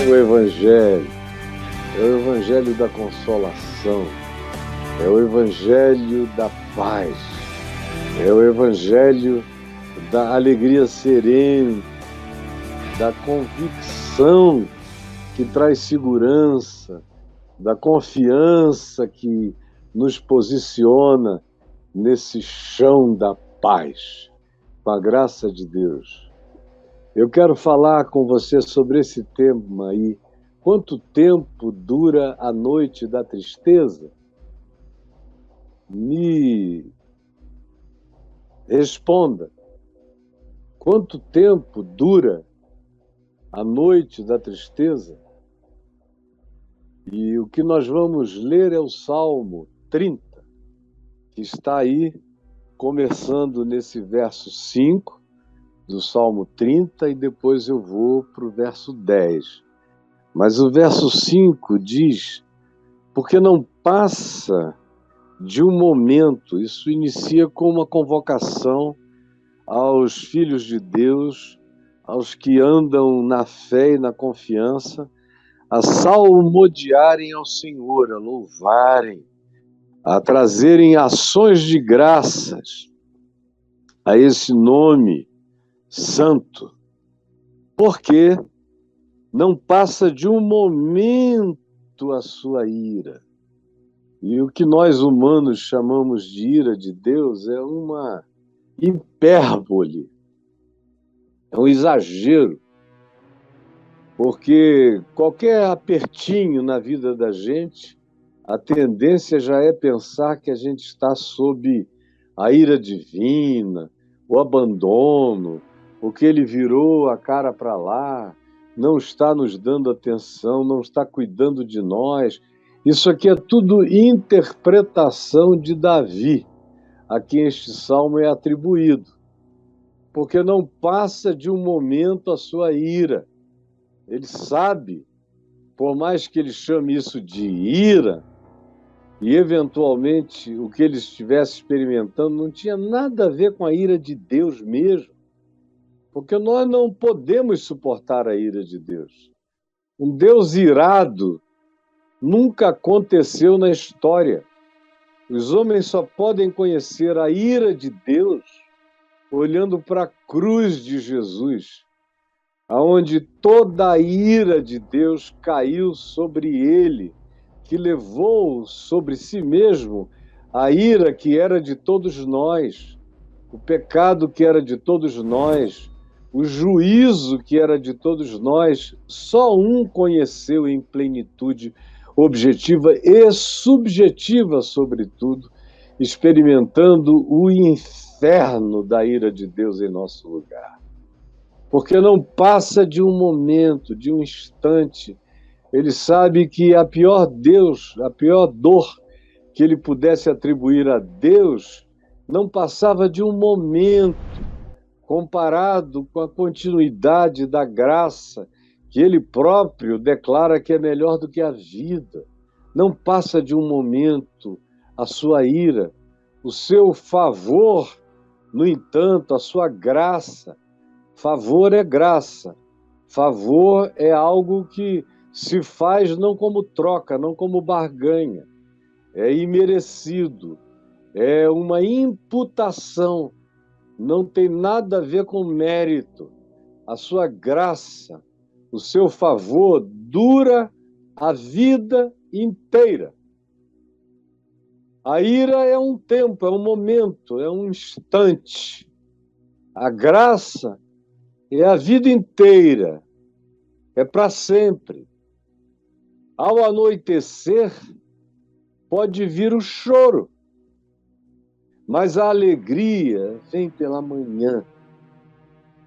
o Evangelho, é o Evangelho da consolação, é o Evangelho da paz, é o Evangelho da alegria serena, da convicção que traz segurança, da confiança que nos posiciona nesse chão da paz, com a graça de Deus. Eu quero falar com você sobre esse tema aí. Quanto tempo dura a noite da tristeza? Me responda. Quanto tempo dura a noite da tristeza? E o que nós vamos ler é o Salmo 30, que está aí, começando nesse verso 5 do Salmo 30, e depois eu vou para o verso 10. Mas o verso 5 diz: porque não passa de um momento. Isso inicia com uma convocação aos filhos de Deus, aos que andam na fé e na confiança, a salmodiarem ao Senhor, a louvarem, a trazerem ações de graças a esse nome santo, porque não passa de um momento a sua ira. E o que nós humanos chamamos de ira de Deus é uma hipérbole, é um exagero, porque qualquer apertinho na vida da gente, a tendência já é pensar que a gente está sob a ira divina, o abandono, o que ele virou a cara para lá, não está nos dando atenção, não está cuidando de nós. Isso aqui é tudo interpretação de Davi, a quem este salmo é atribuído, porque não passa de um momento a sua ira. Ele sabe, por mais que ele chame isso de ira, e eventualmente o que ele estivesse experimentando não tinha nada a ver com a ira de Deus mesmo, porque nós não podemos suportar a ira de Deus. Um Deus irado nunca aconteceu na história. Os homens só podem conhecer a ira de Deus olhando para a cruz de Jesus, aonde toda a ira de Deus caiu sobre ele, que levou sobre si mesmo a ira que era de todos nós, o pecado que era de todos nós, o juízo que era de todos nós. Só um conheceu em plenitude objetiva e subjetiva, sobretudo, experimentando o inferno da ira de Deus em nosso lugar. Porque não passa de um momento, de um instante. Ele sabe que a pior dor que ele pudesse atribuir a Deus não passava de um momento, comparado com a continuidade da graça que ele próprio declara que é melhor do que a vida. Não passa de um momento a sua ira. O seu favor, no entanto, a sua graça. Favor é graça. Favor é algo que se faz não como troca, não como barganha. É imerecido. É uma imputação. Não tem nada a ver com mérito. A sua graça, o seu favor dura a vida inteira. A ira é um tempo, é um momento, é um instante. A graça é a vida inteira, é para sempre. Ao anoitecer, pode vir o choro, mas a alegria vem pela manhã.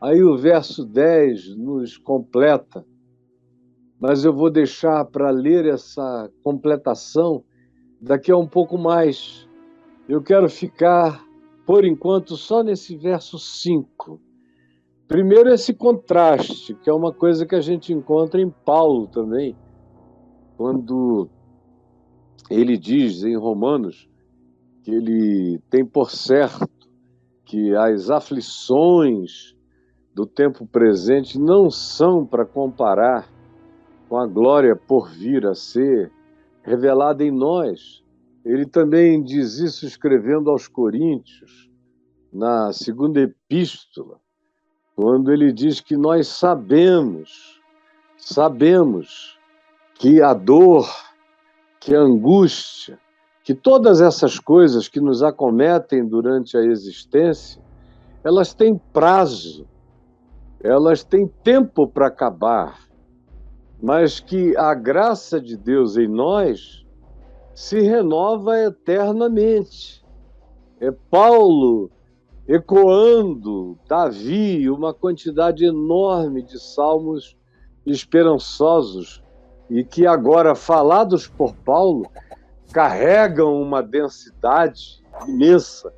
Aí o verso 10 nos completa, mas eu vou deixar para ler essa completação daqui a um pouco mais. Eu quero ficar, por enquanto, só nesse verso 5. Primeiro, esse contraste, que é uma coisa que a gente encontra em Paulo também, quando ele diz em Romanos que ele tem por certo que as aflições do tempo presente não são para comparar com a glória por vir a ser revelada em nós. Ele também diz isso escrevendo aos Coríntios, na segunda epístola, quando ele diz que nós sabemos que a dor, que a angústia, que todas essas coisas que nos acometem durante a existência, elas têm prazo, elas têm tempo para acabar, mas que a graça de Deus em nós se renova eternamente. É Paulo ecoando Davi, uma quantidade enorme de salmos esperançosos e que agora, falados por Paulo, carregam uma densidade imensa,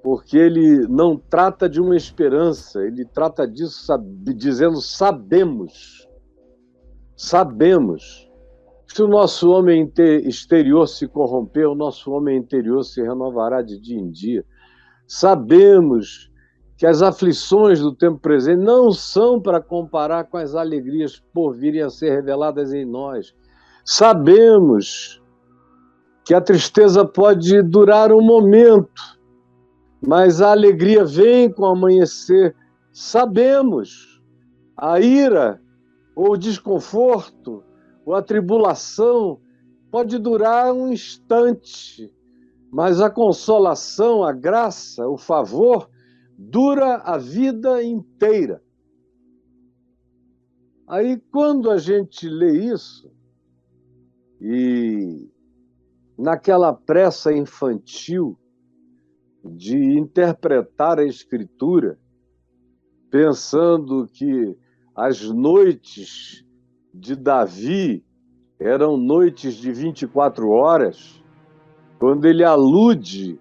porque ele não trata de uma esperança, ele trata disso dizendo sabemos. Se o nosso homem exterior se corromper, o nosso homem interior se renovará de dia em dia. Sabemos que as aflições do tempo presente não são para comparar com as alegrias por virem a ser reveladas em nós. Sabemos que a tristeza pode durar um momento, mas a alegria vem com o amanhecer. Sabemos, a ira ou o desconforto ou a tribulação pode durar um instante, mas a consolação, a graça, o favor, dura a vida inteira. Aí, quando a gente lê isso, e naquela pressa infantil de interpretar a Escritura, pensando que as noites de Davi eram noites de 24 horas, quando ele alude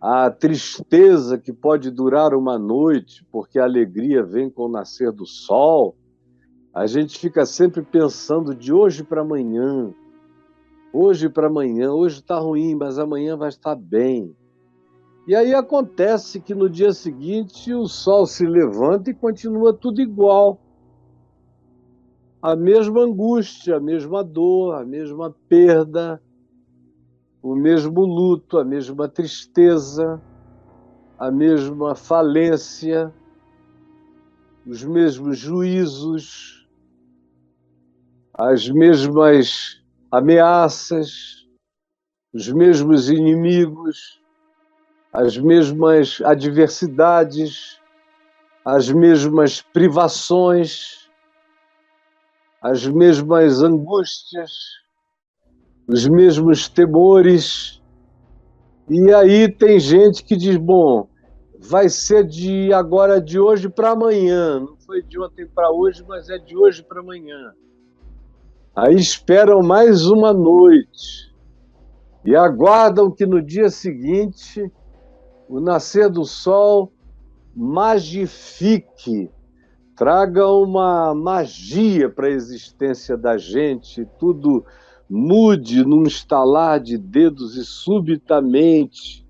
à tristeza que pode durar uma noite, porque a alegria vem com o nascer do sol, a gente fica sempre pensando de hoje para amanhã. Hoje está ruim, mas amanhã vai estar bem. E aí acontece que no dia seguinte o sol se levanta e continua tudo igual. A mesma angústia, a mesma dor, a mesma perda, o mesmo luto, a mesma tristeza, a mesma falência, os mesmos juízos, as mesmas ameaças, os mesmos inimigos, as mesmas adversidades, as mesmas privações, as mesmas angústias, os mesmos temores. E aí tem gente que diz, bom, vai ser de hoje para amanhã, não foi de ontem para hoje, mas é de hoje para amanhã. Aí esperam mais uma noite e aguardam que no dia seguinte o nascer do sol magifique, traga uma magia para a existência da gente, tudo mude num estalar de dedos e subitamente.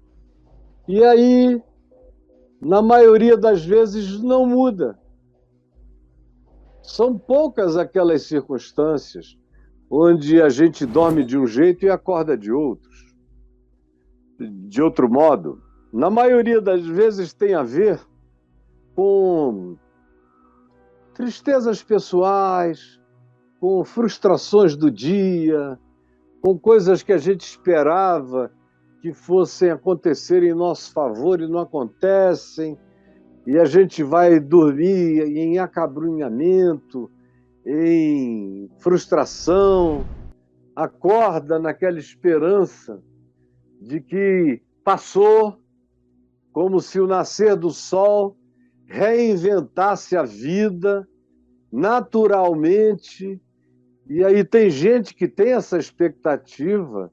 E aí, na maioria das vezes, não muda. São poucas aquelas circunstâncias onde a gente dorme de um jeito e acorda de outro modo. Na maioria das vezes tem a ver com tristezas pessoais, com frustrações do dia, com coisas que a gente esperava que fossem acontecer em nosso favor e não acontecem, e a gente vai dormir em acabrunhamento, em frustração, acorda naquela esperança de que passou, como se o nascer do sol reinventasse a vida naturalmente. E aí tem gente que tem essa expectativa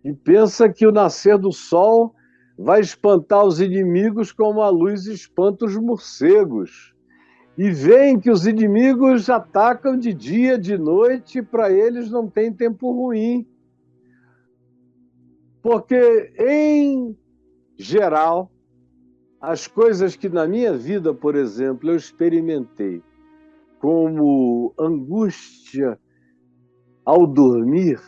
e pensa que o nascer do sol vai espantar os inimigos como a luz espanta os morcegos. E veem que os inimigos atacam de dia, de noite, e para eles não tem tempo ruim. Porque, em geral, as coisas que na minha vida, por exemplo, eu experimentei como angústia ao dormir,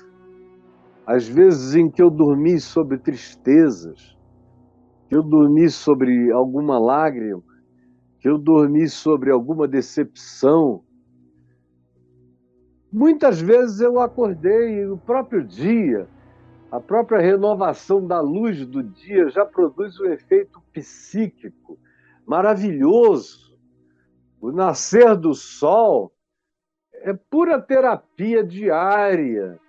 às vezes em que eu dormi sobre tristezas, que eu dormi sobre alguma lágrima, que eu dormi sobre alguma decepção. Muitas vezes eu acordei e no próprio dia, a própria renovação da luz do dia já produz um efeito psíquico maravilhoso. O nascer do sol é pura terapia diária.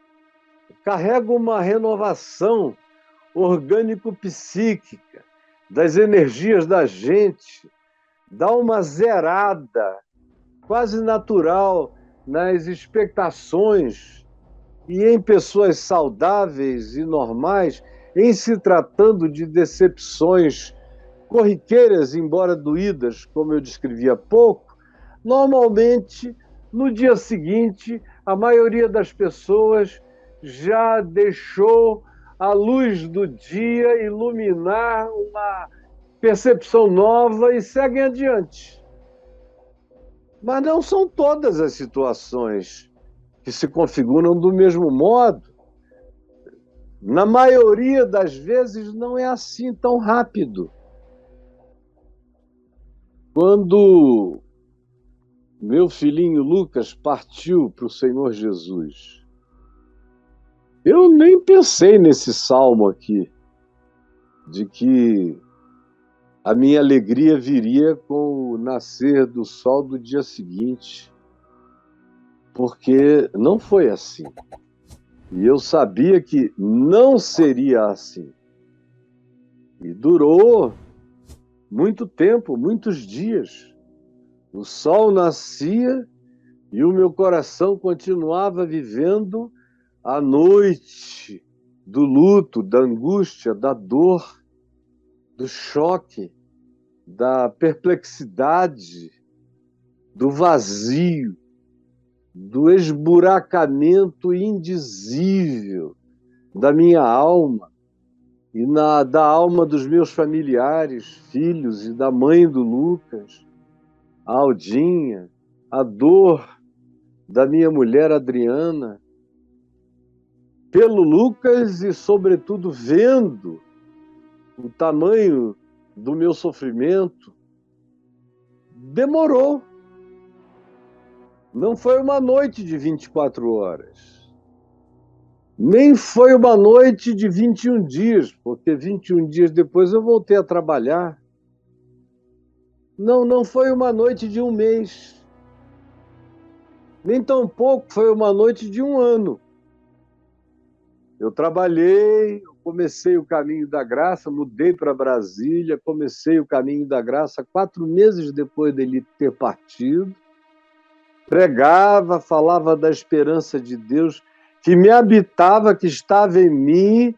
Carrega uma renovação orgânico-psíquica das energias da gente, dá uma zerada quase natural nas expectações e em pessoas saudáveis e normais, em se tratando de decepções corriqueiras, embora doídas, como eu descrevi há pouco, normalmente, no dia seguinte, a maioria das pessoas já deixou a luz do dia iluminar uma percepção nova e seguem adiante. Mas não são todas as situações que se configuram do mesmo modo. Na maioria das vezes não é assim tão rápido. Quando meu filhinho Lucas partiu para o Senhor Jesus, eu nem pensei nesse salmo aqui, de que a minha alegria viria com o nascer do sol do dia seguinte, porque não foi assim. E eu sabia que não seria assim. E durou muito tempo, muitos dias. O sol nascia e o meu coração continuava vivendo a noite do luto, da angústia, da dor, do choque, da perplexidade, do vazio, do esburacamento indizível da minha alma e da alma dos meus familiares, filhos, e da mãe do Lucas, a Aldinha, a dor da minha mulher Adriana, pelo Lucas e, sobretudo, vendo o tamanho do meu sofrimento. Demorou. Não foi uma noite de 24 horas. Nem foi uma noite de 21 dias, porque 21 dias depois eu voltei a trabalhar. Não foi uma noite de um mês. Nem tampouco foi uma noite de um ano. Eu trabalhei, comecei o caminho da graça, mudei para Brasília, comecei o caminho da graça 4 meses depois dele ter partido. Pregava, falava da esperança de Deus que me habitava, que estava em mim,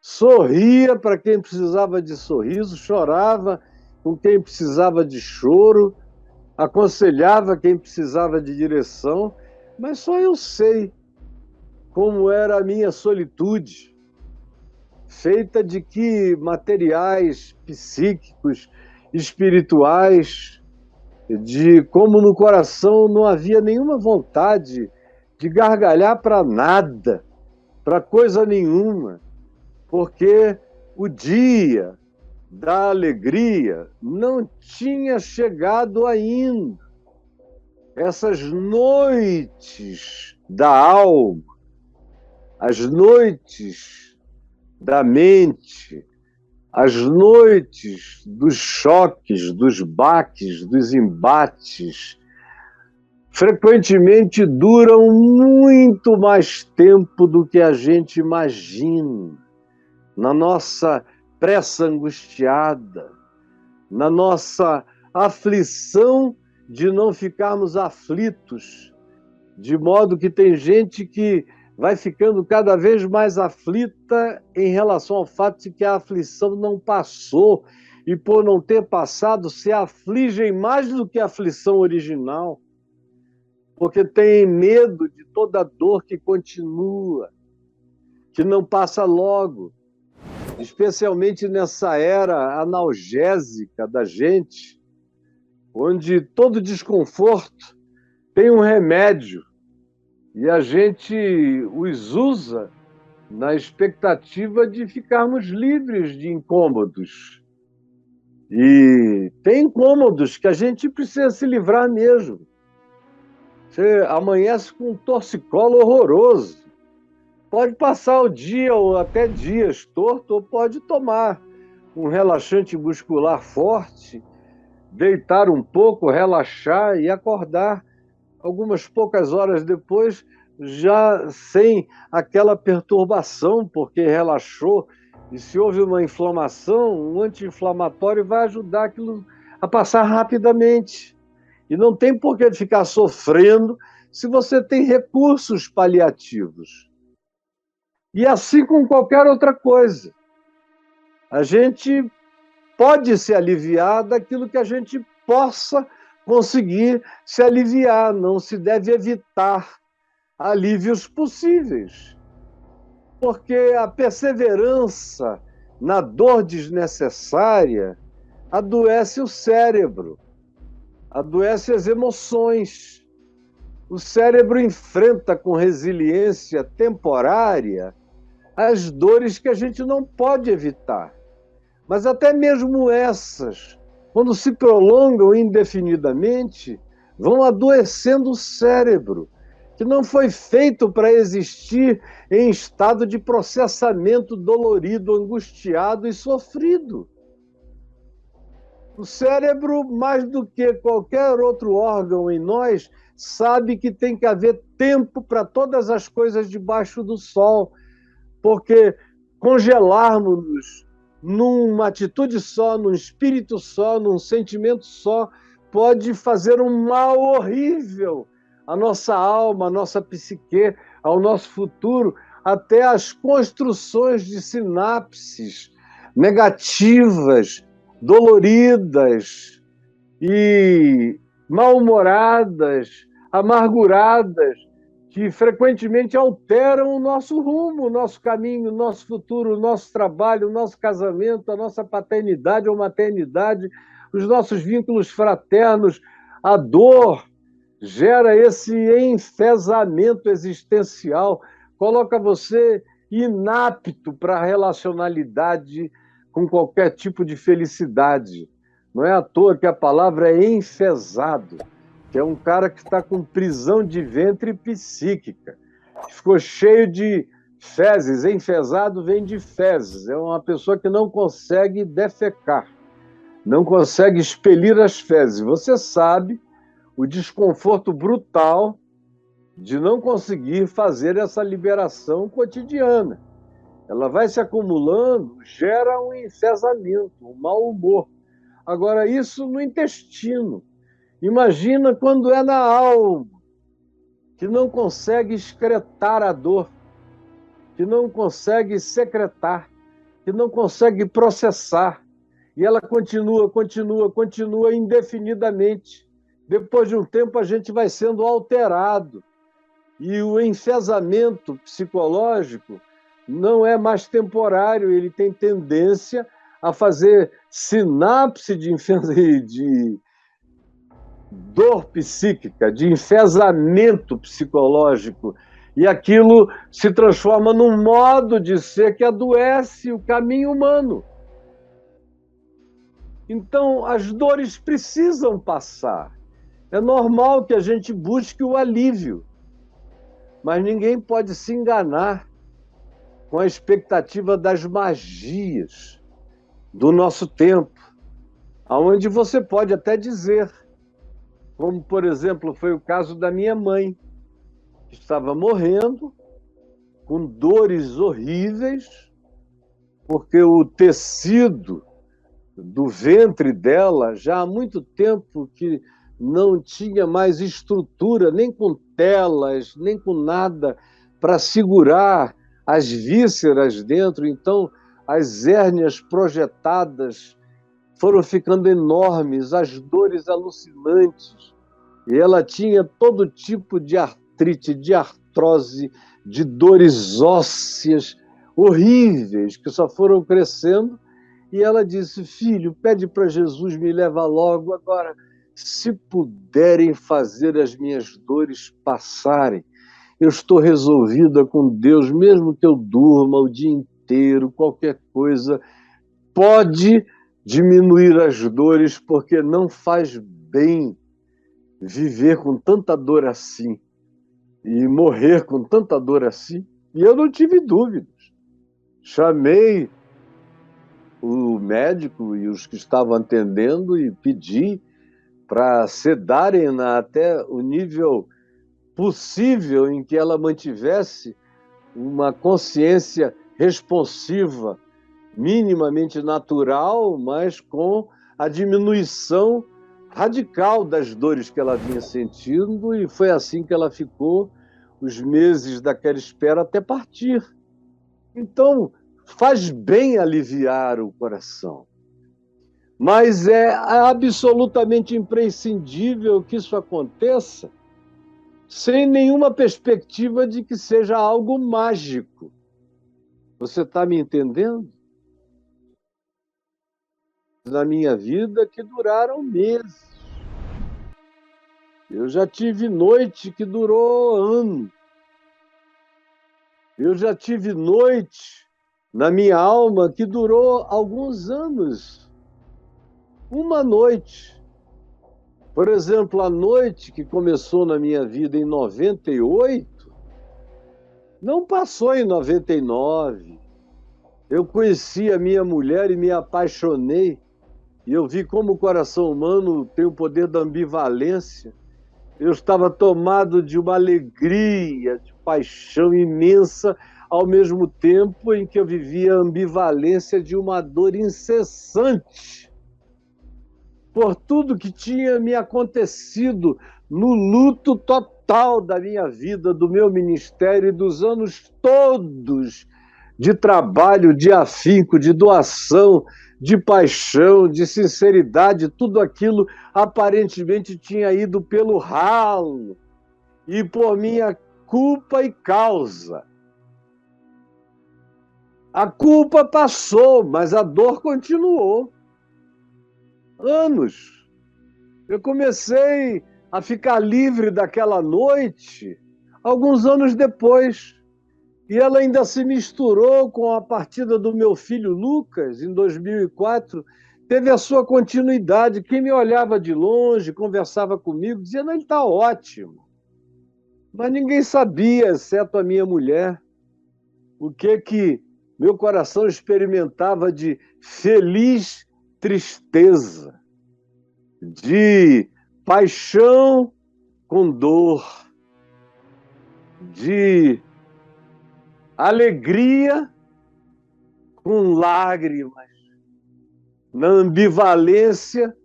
sorria para quem precisava de sorriso, chorava com quem precisava de choro, aconselhava quem precisava de direção, mas só eu sei como era a minha solitude, feita de que materiais psíquicos, espirituais, de como no coração não havia nenhuma vontade de gargalhar para nada, para coisa nenhuma, porque o dia da alegria não tinha chegado ainda. Essas noites da alma, as noites da mente, as noites dos choques, dos baques, dos embates, frequentemente duram muito mais tempo do que a gente imagina. Na nossa pressa angustiada, na nossa aflição de não ficarmos aflitos, de modo que tem gente que vai ficando cada vez mais aflita em relação ao fato de que a aflição não passou e, por não ter passado, se afligem mais do que a aflição original, porque têm medo de toda a dor que continua, que não passa logo, especialmente nessa era analgésica da gente, onde todo desconforto tem um remédio, E a gente os usa na expectativa de ficarmos livres de incômodos. E tem incômodos que a gente precisa se livrar mesmo. Você amanhece com um torcicolo horroroso. Pode passar o dia ou até dias torto, ou pode tomar um relaxante muscular forte, deitar um pouco, relaxar e acordar algumas poucas horas depois, já sem aquela perturbação, porque relaxou. E se houve uma inflamação, um anti-inflamatório vai ajudar aquilo a passar rapidamente. E não tem por que ficar sofrendo se você tem recursos paliativos. E assim com qualquer outra coisa. A gente pode se aliviar daquilo que a gente possa conseguir se aliviar, não se deve evitar alívios possíveis. Porque a perseverança na dor desnecessária adoece o cérebro, adoece as emoções. O cérebro enfrenta com resiliência temporária as dores que a gente não pode evitar. Mas até mesmo essas, quando se prolongam indefinidamente, vão adoecendo o cérebro, que não foi feito para existir em estado de processamento dolorido, angustiado e sofrido. O cérebro, mais do que qualquer outro órgão em nós, sabe que tem que haver tempo para todas as coisas debaixo do sol, porque congelarmos-nos numa atitude só, num espírito só, num sentimento só, pode fazer um mal horrível à nossa alma, à nossa psique, ao nosso futuro, até as construções de sinapses negativas, doloridas e mal-humoradas, amarguradas, que frequentemente alteram o nosso rumo, o nosso caminho, o nosso futuro, o nosso trabalho, o nosso casamento, a nossa paternidade ou maternidade, os nossos vínculos fraternos. A dor gera esse enfesamento existencial, coloca você inapto para a relacionalidade com qualquer tipo de felicidade. Não é à toa que a palavra é enfesado, que é um cara que está com prisão de ventre psíquica, ficou cheio de fezes, enfesado vem de fezes, é uma pessoa que não consegue defecar, não consegue expelir as fezes. Você sabe o desconforto brutal de não conseguir fazer essa liberação cotidiana. Ela vai se acumulando, gera um enfesamento, um mau humor. Agora, isso no intestino. Imagina quando é na alma, que não consegue excretar a dor, que não consegue secretar, que não consegue processar. E ela continua indefinidamente. Depois de um tempo, a gente vai sendo alterado. E o enfesamento psicológico não é mais temporário, ele tem tendência a fazer sinapse de dor psíquica, de enfesamento psicológico, e aquilo se transforma num modo de ser que adoece o caminho humano. Então, as dores precisam passar. É normal que a gente busque o alívio, mas ninguém pode se enganar com a expectativa das magias do nosso tempo, onde você pode até dizer, como, por exemplo, foi o caso da minha mãe, que estava morrendo, com dores horríveis, porque o tecido do ventre dela, já há muito tempo que não tinha mais estrutura, nem com telas, nem com nada, para segurar as vísceras dentro. Então, as hérnias projetadas foram ficando enormes, as dores alucinantes. E ela tinha todo tipo de artrite, de artrose, de dores ósseas horríveis, que só foram crescendo. E ela disse: filho, pede para Jesus me levar logo. Agora, se puderem fazer as minhas dores passarem. eu estou resolvida com Deus, mesmo que eu durma o dia inteiro, qualquer coisa pode diminuir as dores, porque não faz bem viver com tanta dor assim e morrer com tanta dor assim. E eu não tive dúvidas. Chamei o médico e os que estavam atendendo e pedi para sedarem-na até o nível possível em que ela mantivesse uma consciência responsiva, minimamente natural, mas com a diminuição radical das dores que ela vinha sentindo, e foi assim que ela ficou os meses daquela espera até partir. Então, faz bem aliviar o coração, mas é absolutamente imprescindível que isso aconteça sem nenhuma perspectiva de que seja algo mágico. Você está me entendendo? Na minha vida que duraram meses. Eu já tive noite que durou ano. Eu já tive noite na minha alma que durou alguns anos. Uma noite. Por exemplo, a noite que começou na minha vida em 98, não passou em 99. Eu conheci a minha mulher e me apaixonei. E eu vi como o coração humano tem o poder da ambivalência. Eu estava tomado de uma alegria, de paixão imensa, ao mesmo tempo em que eu vivia a ambivalência de uma dor incessante por tudo que tinha me acontecido no luto total da minha vida, do meu ministério e dos anos todos de trabalho, de afinco, de doação, de paixão, de sinceridade. Tudo aquilo aparentemente tinha ido pelo ralo e por minha culpa e causa. A culpa passou, mas a dor continuou. Anos. Eu comecei a ficar livre daquela noite alguns anos depois. E ela ainda se misturou com a partida do meu filho Lucas, em 2004. Teve a sua continuidade. Quem me olhava de longe, conversava comigo, dizia, não, ele está ótimo. Mas ninguém sabia, exceto a minha mulher, o que meu coração experimentava de feliz tristeza, de paixão com dor, de alegria com lágrimas, na ambivalência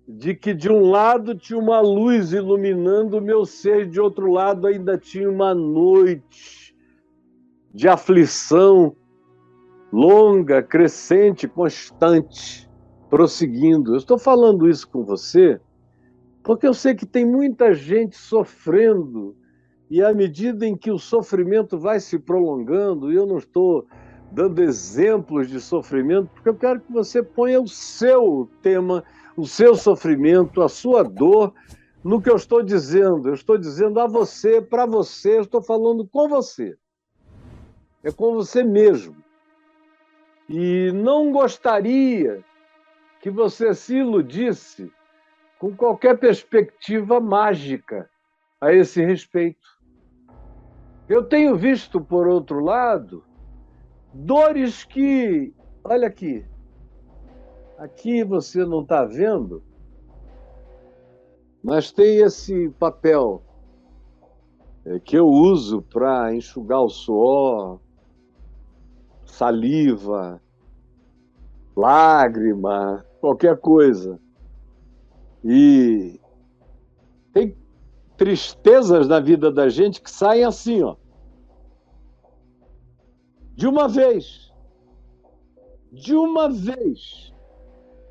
de que de um lado tinha uma luz iluminando o meu ser, de outro lado ainda tinha uma noite de aflição longa, crescente, constante, prosseguindo. Eu estou falando isso com você porque eu sei que tem muita gente sofrendo, e à medida em que o sofrimento vai se prolongando, e eu não estou dando exemplos de sofrimento, porque eu quero que você ponha o seu tema, o seu sofrimento, a sua dor, no que eu estou dizendo. Eu estou dizendo a você, para você, eu estou falando com você. É com você mesmo. E não gostaria que você se iludisse com qualquer perspectiva mágica a esse respeito. Eu tenho visto, por outro lado, dores que... Olha aqui. Aqui você não está vendo, mas tem esse papel que eu uso para enxugar o suor, saliva, lágrima, qualquer coisa. E tem tristezas na vida da gente que saem assim, ó. De uma vez. De uma vez.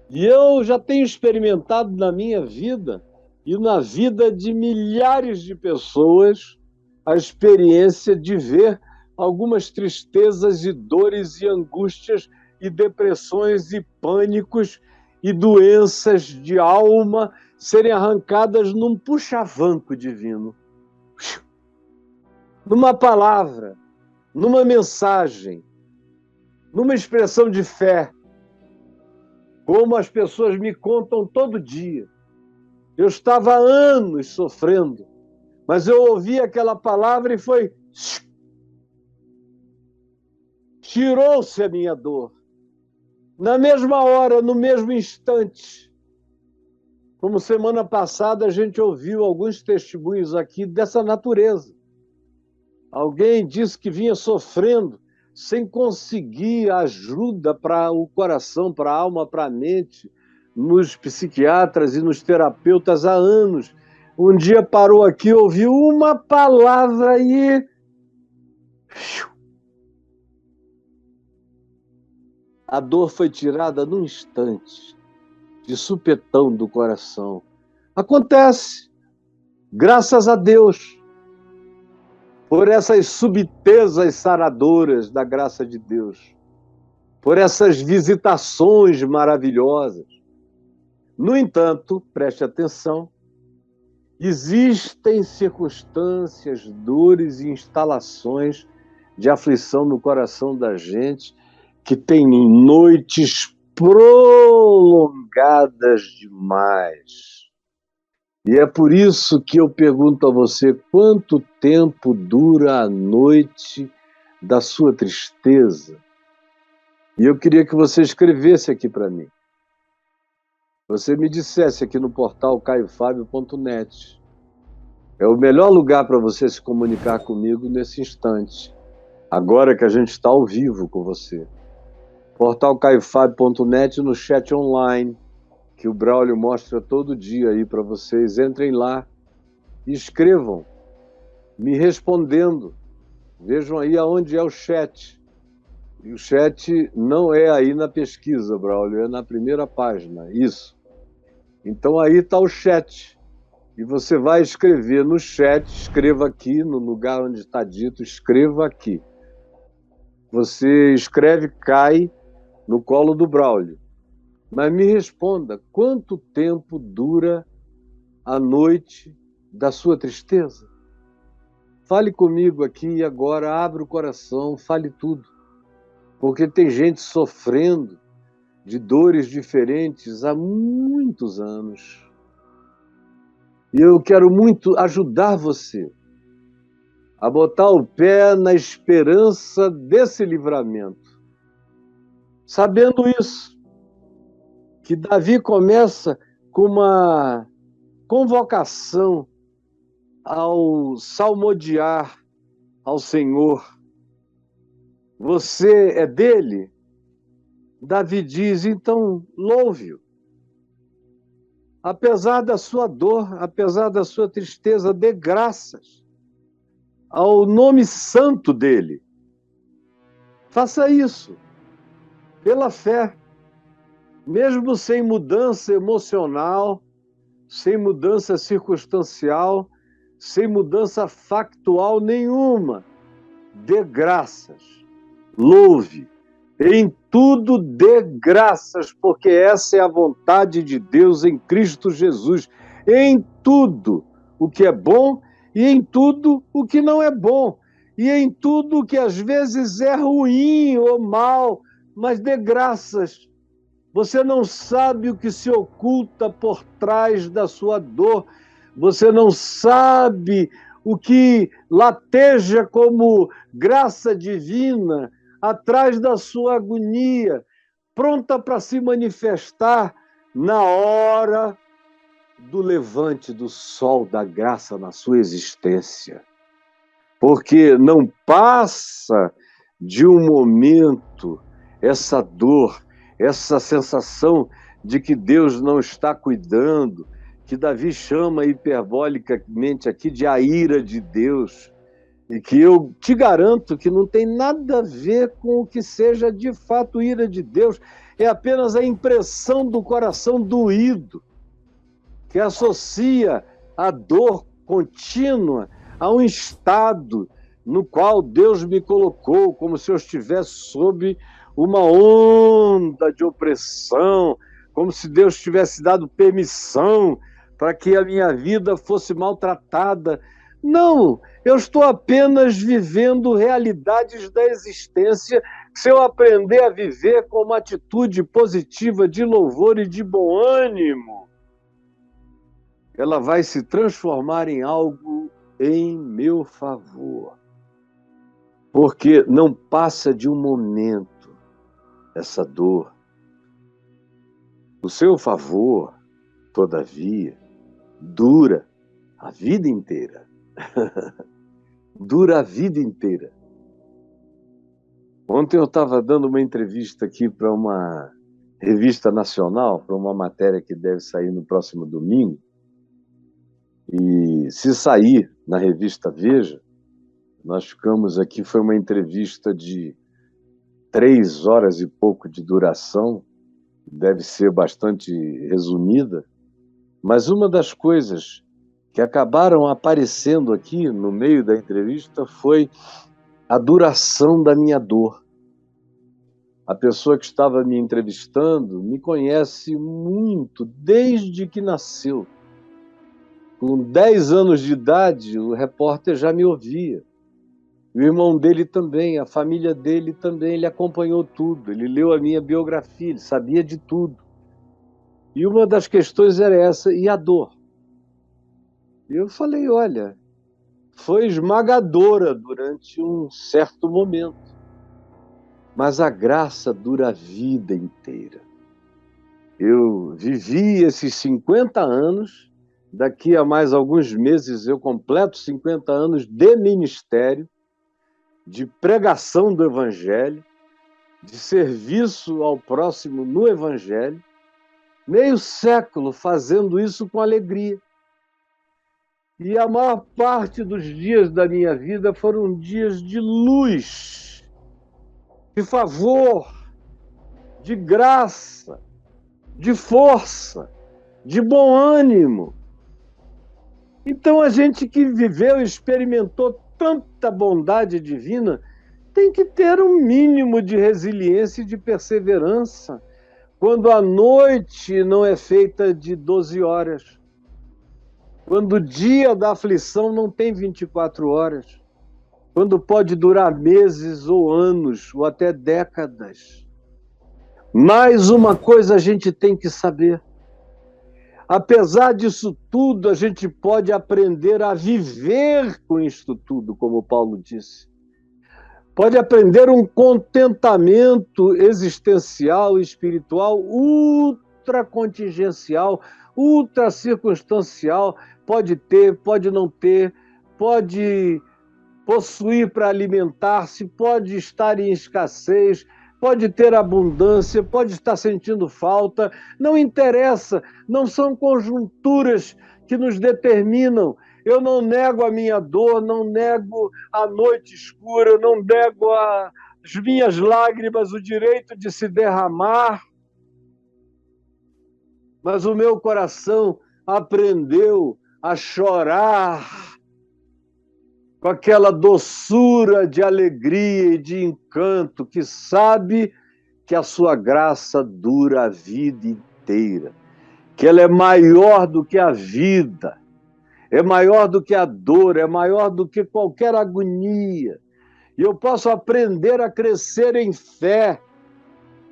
E eu já tenho experimentado na minha vida e na vida de milhares de pessoas a experiência de ver algumas tristezas e dores e angústias e depressões e pânicos e doenças de alma serem arrancadas num puxavanco divino. numa palavra, numa mensagem, numa expressão de fé, como as pessoas me contam todo dia. Eu estava há anos sofrendo, mas eu ouvi aquela palavra e foi... tirou-se a minha dor. Na mesma hora, no mesmo instante. Como semana passada a gente ouviu alguns testemunhos aqui dessa natureza. Alguém disse que vinha sofrendo sem conseguir ajuda para o coração, para a alma, para a mente, nos psiquiatras e nos terapeutas há anos. Um dia parou aqui, ouviu uma palavra e... a dor foi tirada num instante, de supetão do coração. Acontece, graças a Deus, por essas subtezas saradoras da graça de Deus, por essas visitações maravilhosas. No entanto, preste atenção, existem circunstâncias, dores e instalações de aflição no coração da gente que tem noites prolongadas demais. E é por isso que eu pergunto a você, quanto tempo dura a noite da sua tristeza? E eu queria que você escrevesse aqui para mim. Você me dissesse aqui no portal caiofabio.net. É o melhor lugar para você se comunicar comigo nesse instante, agora que a gente está ao vivo com você. Portal caiofabio.net no chat online, que o Braulio mostra todo dia aí para vocês. Entrem lá e escrevam, me respondendo. Vejam aí aonde é o chat. E o chat não é aí na pesquisa, Braulio, é na primeira página, isso. Então aí está o chat. E você vai escrever no chat, escreva aqui, no lugar onde está dito, escreva aqui. Você escreve, cai no colo do Braulio. Mas me responda, quanto tempo dura a noite da sua tristeza? Fale comigo aqui e agora, abra o coração, fale tudo. Porque tem gente sofrendo de dores diferentes há muitos anos. E eu quero muito ajudar você a botar o pé na esperança desse livramento. Sabendo isso, que Davi começa com uma convocação ao salmodiar ao Senhor. Você é dele? Davi diz, então louve-o. Apesar da sua dor, apesar da sua tristeza, dê graças ao nome santo dele. Faça isso, pela fé. Mesmo sem mudança emocional, sem mudança circunstancial, sem mudança factual nenhuma, dê graças, louve, em tudo dê graças, porque essa é a vontade de Deus em Cristo Jesus, em tudo o que é bom e em tudo o que não é bom, e em tudo o que às vezes é ruim ou mal, mas dê graças. Você não sabe o que se oculta por trás da sua dor. Você não sabe o que lateja como graça divina atrás da sua agonia, pronta para se manifestar na hora do levante do sol da graça na sua existência. Porque não passa de um momento essa dor, essa sensação de que Deus não está cuidando, que Davi chama hiperbolicamente aqui de a ira de Deus, e que eu te garanto que não tem nada a ver com o que seja de fato ira de Deus, é apenas a impressão do coração doído, que associa a dor contínua a um estado no qual Deus me colocou, como se eu estivesse sob uma onda de opressão, como se Deus tivesse dado permissão para que a minha vida fosse maltratada Não, eu estou apenas vivendo realidades da existência. Se eu aprender a viver com uma atitude positiva de louvor e de bom ânimo, ela vai se transformar em algo em meu favor. Porque não passa de um momento essa dor. O seu favor, todavia, dura a vida inteira. Dura a vida inteira. Ontem eu estava dando uma entrevista aqui para uma revista nacional, para uma matéria que deve sair no próximo domingo. E se sair na revista Veja, nós ficamos aqui, foi uma entrevista de 3 horas e pouco de duração, deve ser bastante resumida, mas uma das coisas que acabaram aparecendo aqui no meio da entrevista foi a duração da minha dor. A pessoa que estava me entrevistando me conhece muito desde que nasceu. Com 10 anos de idade, o repórter já me ouvia. O irmão dele também, a família dele também, ele acompanhou tudo, ele leu a minha biografia, ele sabia de tudo. E uma das questões era essa, e a dor? E eu falei, olha, foi esmagadora durante um certo momento, mas a graça dura a vida inteira. Eu vivi esses 50 anos, daqui a mais alguns meses eu completo 50 anos de ministério, de pregação do Evangelho, de serviço ao próximo no Evangelho, meio século fazendo isso com alegria. E a maior parte dos dias da minha vida foram dias de luz, de favor, de graça, de força, de bom ânimo. Então a gente que viveu e experimentou tanta bondade divina tem que ter um mínimo de resiliência e de perseverança, quando a noite não é feita de 12 horas, quando o dia da aflição não tem 24 horas, quando pode durar meses ou anos ou até décadas. Mais uma coisa a gente tem que saber. Apesar disso tudo, a gente pode aprender a viver com isso tudo, como Paulo disse. Pode aprender um contentamento existencial e espiritual ultra contingencial, ultra circunstancial. Pode ter, pode não ter, pode possuir para alimentar-se, pode estar em escassez, pode ter abundância, pode estar sentindo falta, não interessa, não são conjunturas que nos determinam. Eu não nego a minha dor, não nego a noite escura, não nego as minhas lágrimas, o direito de se derramar, mas o meu coração aprendeu a chorar com aquela doçura de alegria e de encanto que sabe que a sua graça dura a vida inteira, que ela é maior do que a vida, é maior do que a dor, é maior do que qualquer agonia. E eu posso aprender a crescer em fé,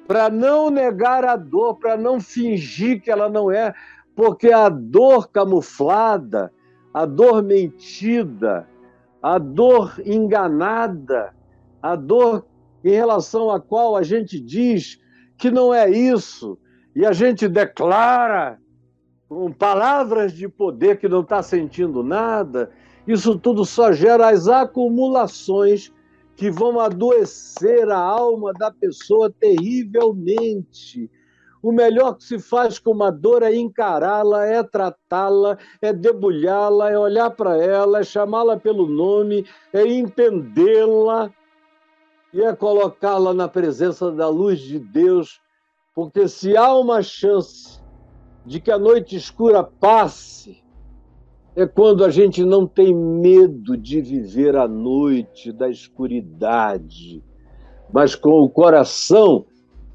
para não negar a dor, para não fingir que ela não é, porque a dor camuflada, a dor mentida, a dor enganada, a dor em relação à qual a gente diz que não é isso, e a gente declara com palavras de poder que não está sentindo nada, isso tudo só gera as acumulações que vão adoecer a alma da pessoa terrivelmente. O melhor que se faz com uma dor é encará-la, é tratá-la, é debulhá-la, é olhar para ela, é chamá-la pelo nome, é entendê-la e é colocá-la na presença da luz de Deus, porque se há uma chance de que a noite escura passe, é quando a gente não tem medo de viver a noite da escuridade, mas com o coração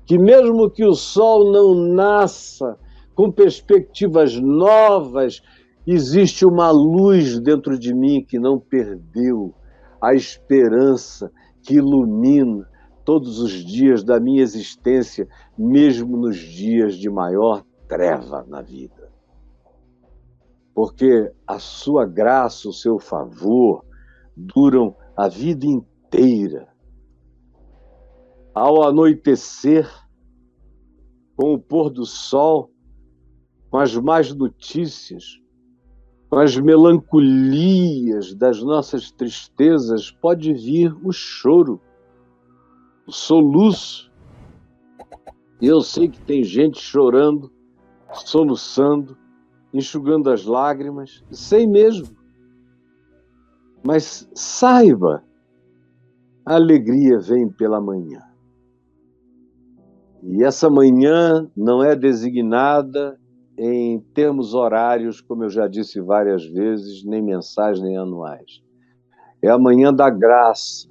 que mesmo que o sol não nasça com perspectivas novas, Existe uma luz dentro de mim que não perdeu a esperança que ilumina todos os dias da minha existência, mesmo nos dias de maior treva na vida. Porque a sua graça, o seu favor, duram a vida inteira. Ao anoitecer, com o pôr do sol, com as más notícias, com as melancolias das nossas tristezas, pode vir o choro, o soluço. E eu sei que tem gente chorando, soluçando, enxugando as lágrimas, sei mesmo. Mas saiba, a alegria vem pela manhã. E essa manhã não é designada em termos horários, como eu já disse várias vezes, nem mensais, nem anuais. É a manhã da graça.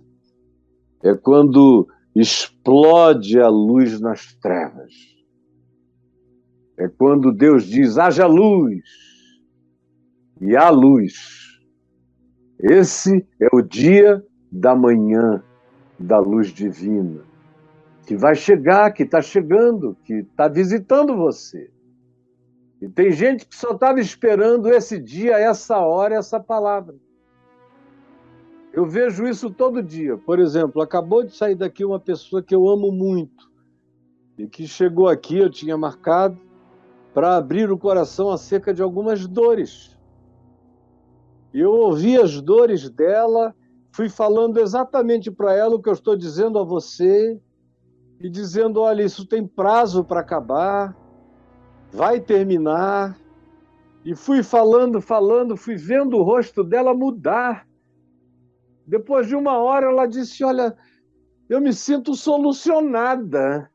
É quando explode a luz nas trevas. É quando Deus diz, haja luz, e há luz. Esse é o dia da manhã da luz divina, que vai chegar, que está chegando, que está visitando você. E tem gente que só estava esperando esse dia, essa hora, essa palavra. Eu vejo isso todo dia. Por exemplo, acabou de sair daqui uma pessoa que eu amo muito e que chegou aqui, eu tinha marcado, para abrir o coração acerca de algumas dores. E eu ouvi as dores dela, fui falando exatamente para ela o que eu estou dizendo a você e dizendo, olha, isso tem prazo para acabar, vai terminar. E fui falando, fui vendo o rosto dela mudar. Depois de uma hora, ela disse, olha, eu me sinto solucionada.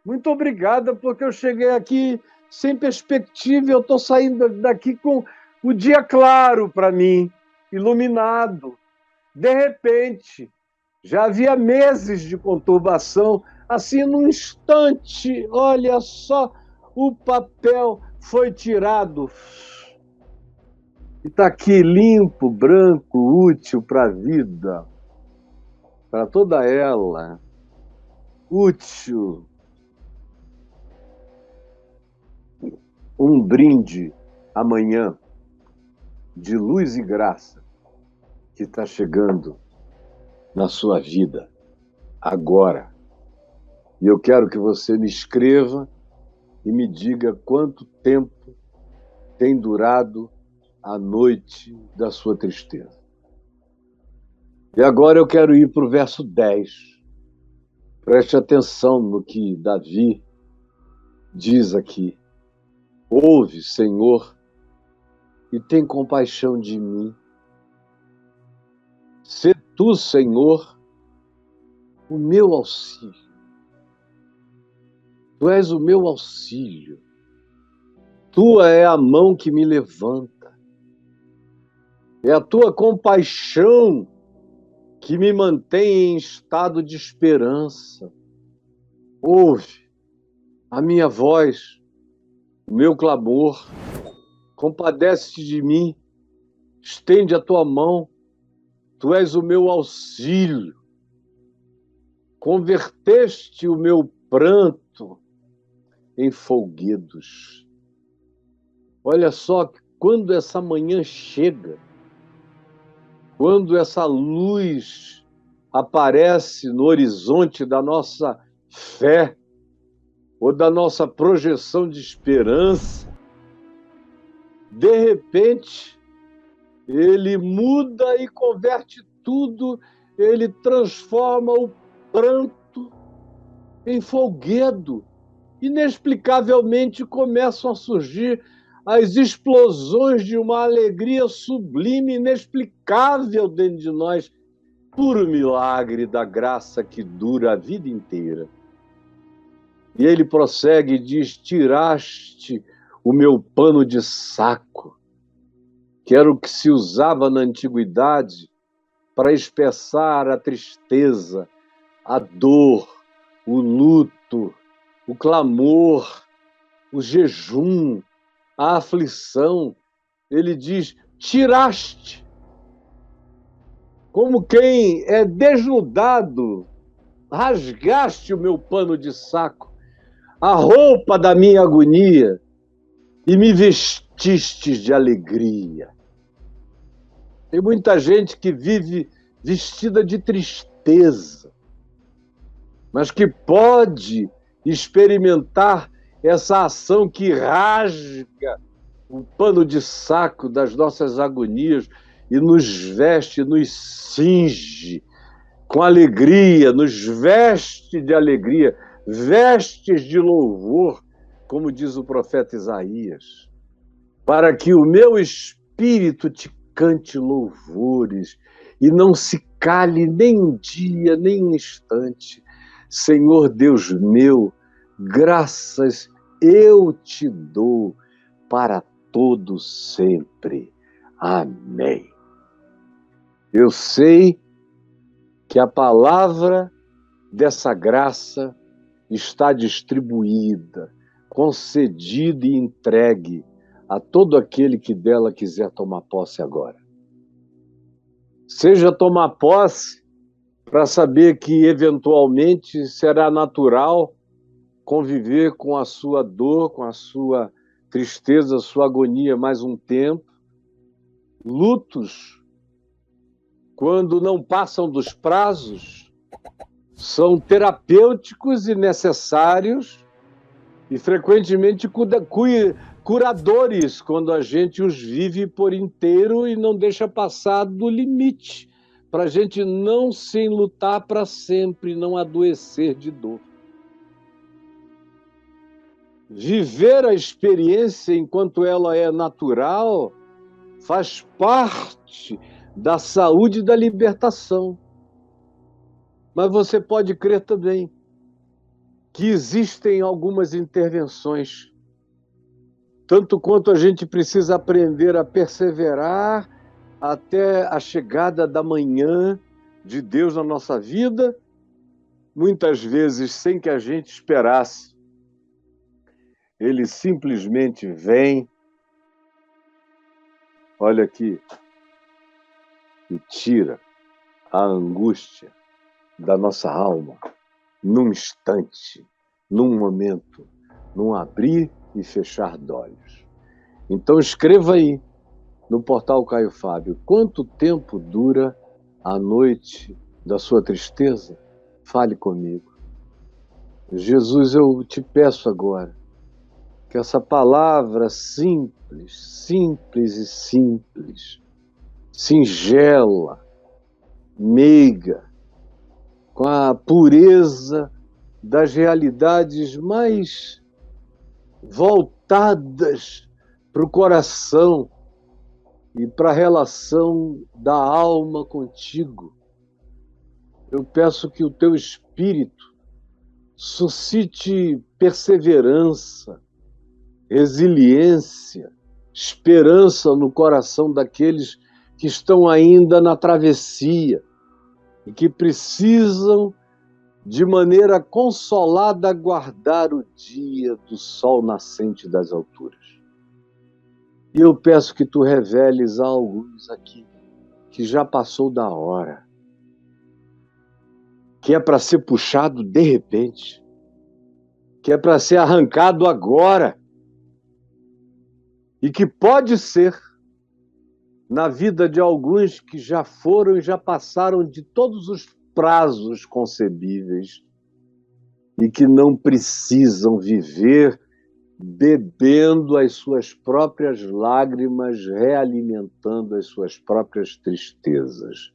Muito obrigada, porque eu cheguei aqui sem perspectiva e eu estou saindo daqui com o dia claro para mim, iluminado. De repente, já havia meses de conturbação, assim, num instante, olha só, o papel foi tirado. E está aqui limpo, branco, útil para a vida, para toda ela, útil. Um brinde amanhã de luz e graça que está chegando na sua vida agora. E eu quero que você me escreva e me diga quanto tempo tem durado a noite da sua tristeza. E agora eu quero ir para o verso 10. Preste atenção no que Davi diz aqui. Ouve, Senhor, e tem compaixão de mim. Sê tu, Senhor, o meu auxílio. Tu és o meu auxílio. Tua é a mão que me levanta. É a tua compaixão que me mantém em estado de esperança. Ouve a minha voz, o meu clamor. Compadece-te de mim. Estende a tua mão. Tu és o meu auxílio. Converteste o meu pranto em folguedos. Olha só, quando essa manhã chega, quando essa luz aparece no horizonte da nossa fé ou da nossa projeção de esperança, de repente, ele muda e converte tudo, ele transforma o pranto em folguedo. Inexplicavelmente começam a surgir as explosões de uma alegria sublime, inexplicável dentro de nós, puro milagre da graça que dura a vida inteira. E ele prossegue e diz, tiraste o meu pano de saco, que era o que se usava na antiguidade para espessar a tristeza, a dor, o luto, o clamor, o jejum, a aflição. ele diz: tiraste. Como quem é desnudado, rasgaste o meu pano de saco, a roupa da minha agonia, e me vestistes de alegria. Tem muita gente que vive vestida de tristeza, mas que pode experimentar essa ação que rasga o pano de saco das nossas agonias e nos veste, nos cinge com alegria, nos veste de alegria, vestes de louvor, como diz o profeta Isaías, para que o meu espírito te cante louvores e não se cale nem um dia, nem um instante. Senhor Deus meu, graças eu te dou para todo sempre. Amém. Eu sei que a palavra dessa graça está distribuída, concedida e entregue a todo aquele que dela quiser tomar posse agora. Seja tomar posse para saber que, eventualmente, será natural conviver com a sua dor, com a sua tristeza, a sua agonia mais um tempo. Lutos, quando não passam dos prazos, são terapêuticos e necessários e, frequentemente, curadores, quando a gente os vive por inteiro e não deixa passar do limite, para a gente não se enlutar para sempre, não adoecer de dor. Viver a experiência enquanto ela é natural faz parte da saúde e da libertação. Mas você pode crer também que existem algumas intervenções, tanto quanto a gente precisa aprender a perseverar até a chegada da manhã de Deus na nossa vida, muitas vezes sem que a gente esperasse. Ele simplesmente vem, olha aqui, e tira a angústia da nossa alma num instante, num momento, num abrir e fechar de olhos. Então escreva aí no portal Caio Fábio: quanto tempo dura a noite da sua tristeza? Fale comigo. Jesus, eu te peço agora que essa palavra simples, simples e simples, singela, meiga, com a pureza das realidades mais voltadas para o coração e para a relação da alma contigo. Eu peço que o teu Espírito suscite perseverança, resiliência, esperança no coração daqueles que estão ainda na travessia e que precisam, de maneira consolada, aguardar o dia do sol nascente das alturas. E eu peço que tu reveles a alguns aqui que já passou da hora, que é para ser puxado de repente, que é para ser arrancado agora, e que pode ser na vida de alguns que já foram e já passaram de todos os prazos concebíveis e que não precisam viver bebendo as suas próprias lágrimas, realimentando as suas próprias tristezas.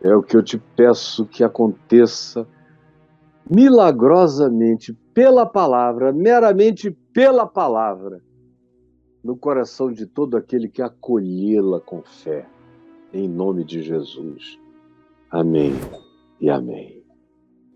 É o que eu te peço que aconteça milagrosamente pela palavra, meramente pela palavra, no coração de todo aquele que acolhê-la com fé, em nome de Jesus. Amém e amém.